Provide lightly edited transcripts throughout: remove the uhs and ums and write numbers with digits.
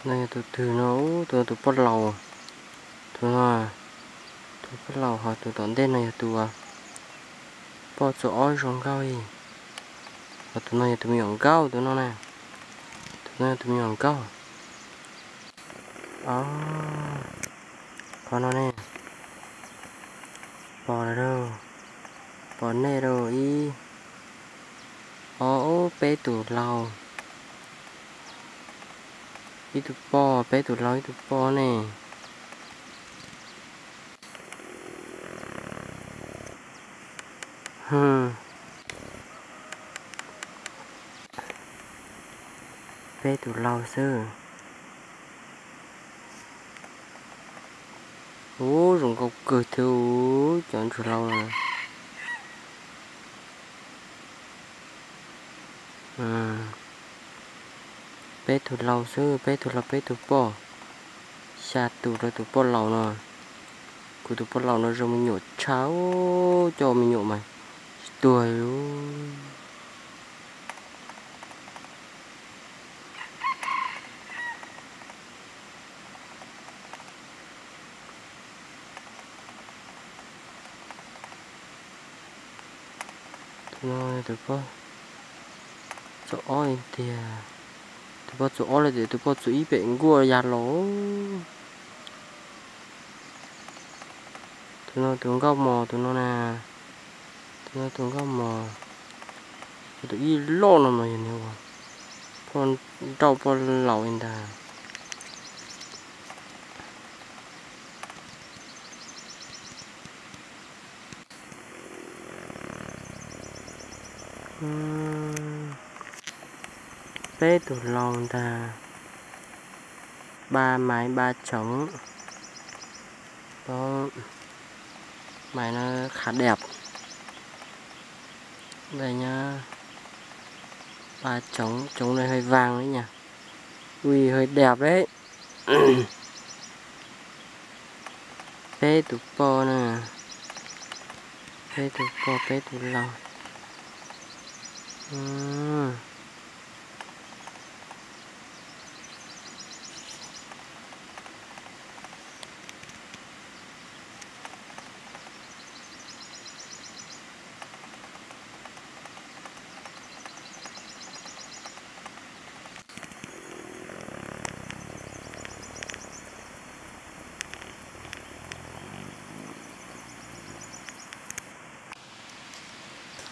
này tụi thử nấu tụi bắt lầu tụi nó tụi bắt lầu họ tụi tận tên này tụi bỏ chỗ oi rong cao đi và tụi này tụi mình cao tụi nó nè tụi này tụi mình cao đó con nó nè bỏ ra đâu bỏ nè đâu y ô bé tụi lầu y tụi bò bé tụi lầu y tụi bò nè bé tụi lầu sư ô rồng cọc cười thiếu chọn tụi lầu nè bé tụi lầu sư bé tụi lầu bé tụi bò xa tụi rồi tụi bò lầu nè của tụi bò lầu nó rồi mình nhổ cháo cho mình nhổ mày tuổi rồi tụi bò chỗ oi thì tụi bò chỗ oi là để tụi bò chỗ ý bệnh gua già lố tụi nó gao mò tụi nó nè tụi nó gao mò tụi ý lo nó mà nhiều con trâu bò lẩu anh ta bé tụi lon ta ba mái ba trống đó mái nó khá đẹp đây nhá ba trống này hơi vàng đấy nhỉ ui hơi đẹp đấy bé tụi bò nè bé tụi bò bé tụi lon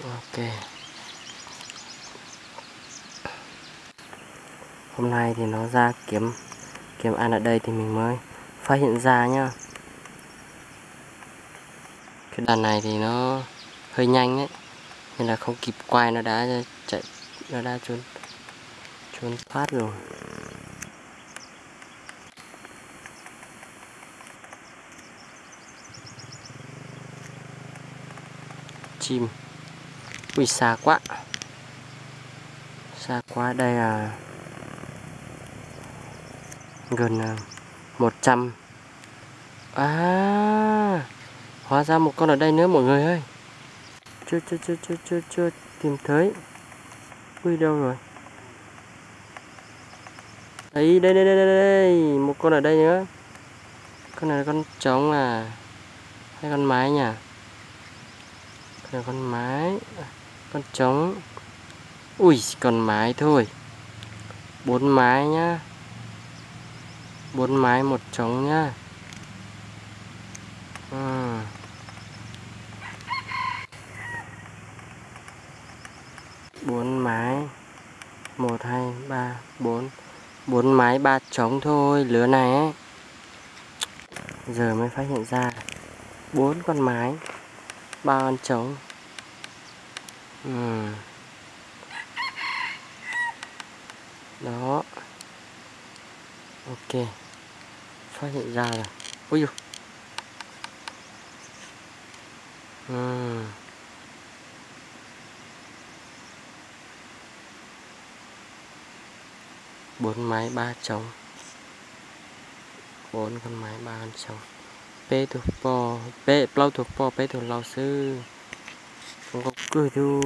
ok hôm nay thì nó ra kiếm ăn ở đây thì mình mới phát hiện ra nhá. Cái đàn này thì nó hơi nhanh đấy nên là không kịp quay nó đã chạy, nó đã trốn thoát rồi. Chim ui xa quá đây là gần 100. Hóa ra một con ở đây nữa mọi người ơi. Chưa tìm thấy. Ui đâu rồi? Đấy, đây, một con ở đây nữa. Con này là con trống à? Hay con mái nhỉ? Con này con mái, con trống. Ui, còn mái thôi. 4 mái nhá. 4 mái 1 trống nhá. 4 mái 1 2 3 4 4 mái 3 trống thôi, lứa này ấy. Giờ mới phát hiện ra 4 con mái 3 con trống. Đó. Ok. Phát hiện ra rồi. Ui dồi. 4 mái 3 trống. 4 con mái 3 con trống. Bé thuộc bò, bé plau thuộc bò, bé thuộc lao sư. Không có cười thôi.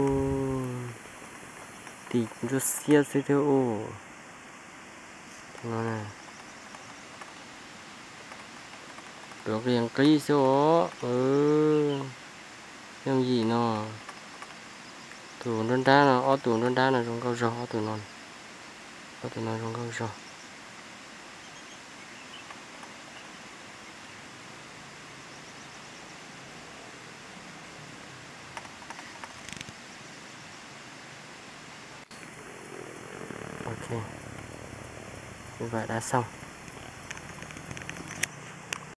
Thì rất xia xia theo ô. Nó này. được liền ký số làm gì nó tủ đơn đá nó ở tủ đơn đá nó trong câu rõ tủ non ở tủ non trong câu rõ ok như vậy đã xong.